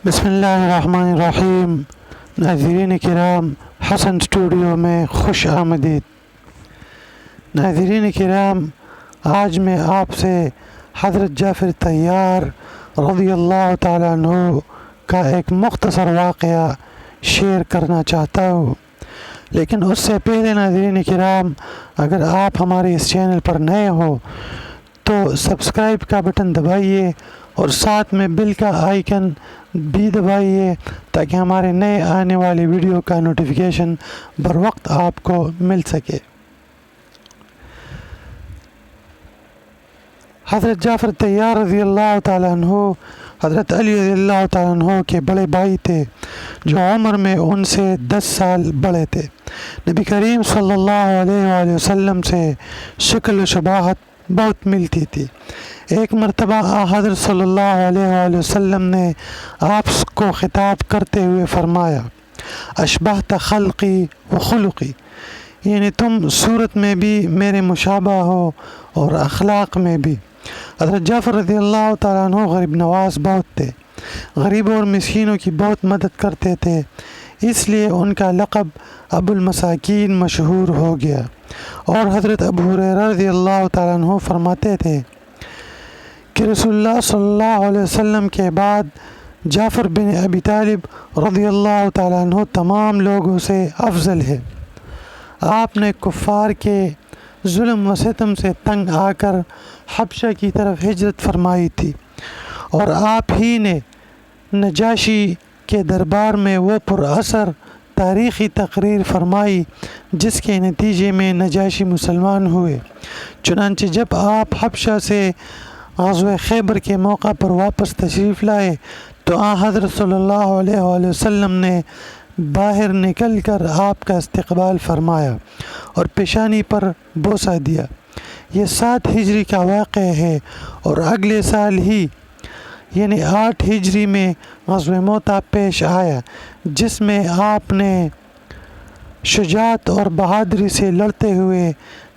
بسم اللہ الرحمن الرحیم۔ ناظرین کرام، حسن اسٹوڈیو میں خوش آمدید۔ ناظرین کرام، آج میں آپ سے حضرت جعفر طیار رضی اللہ تعالیٰ عنہ کا ایک مختصر واقعہ شیئر کرنا چاہتا ہوں، لیکن اس سے پہلے ناظرین کرام، اگر آپ ہمارے اس چینل پر نئے ہو تو سبسکرائب کا بٹن دبائیے اور ساتھ میں بیل کا آئیکن بھی دبائیے تاکہ ہمارے نئے آنے والی ویڈیو کا نوٹیفیکیشن بر وقت آپ کو مل سکے۔ حضرت جعفر طیار رضی اللہ تعالیٰ عنہ حضرت علی رضی اللہ تعالیٰ عنہ کے بڑے بھائی تھے، جو عمر میں ان سے 10 سال بڑے تھے۔ نبی کریم صلی اللہ علیہ وآلہ وسلم سے شکل و شباہت بہت ملتی تھی۔ ایک مرتبہ حضرت صلی اللہ علیہ وآلہ وسلم نے آپ کو خطاب کرتے ہوئے فرمایا، اشبہت خلقی و خلقی، یعنی تم صورت میں بھی میرے مشابہ ہو اور اخلاق میں بھی۔ حضرت جعفر رضی اللہ تعالیٰ عنہ غریب نواز بہت تھے، غریبوں اور مسکینوں کی بہت مدد کرتے تھے، اس لیے ان کا لقب ابو المساکین مشہور ہو گیا۔ اور حضرت ابو ہریرہ رضی اللہ تعالیٰ عنہ فرماتے تھے کہ رسول اللہ صلی اللہ علیہ وسلم کے بعد جعفر بن ابی طالب رضی اللہ تعالیٰ عنہ تمام لوگوں سے افضل ہے۔ آپ نے کفار کے ظلم و ستم سے تنگ آ کر حبشہ کی طرف ہجرت فرمائی تھی، اور آپ ہی نے نجاشی کے دربار میں وہ پر اثر تاریخی تقریر فرمائی جس کے نتیجے میں نجاشی مسلمان ہوئے۔ چنانچہ جب آپ حبشہ سے غزوہ خیبر کے موقع پر واپس تشریف لائے تو حضرت صلی اللہ علیہ وآلہ وسلم نے باہر نکل کر آپ کا استقبال فرمایا اور پیشانی پر بوسہ دیا۔ یہ 7 ہجری کا واقعہ ہے، اور اگلے سال ہی یعنی 8 ہجری میں غزوہ موتا پیش آیا، جس میں آپ نے شجاعت اور بہادری سے لڑتے ہوئے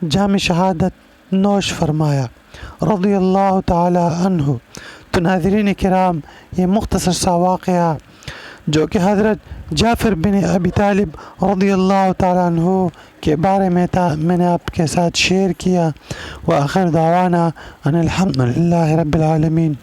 جام شہادت نوش فرمایا رضی اللہ تعالی عنہ۔ تو ناظرین کرام، یہ مختصر سا واقعہ جو کہ حضرت جعفر بن ابی طالب رضی اللہ تعالیٰ عنہ کے بارے میں تھا، میں نے آپ کے ساتھ شیئر کیا۔ وآخر دعوانا ان الحمد للہ رب العالمین۔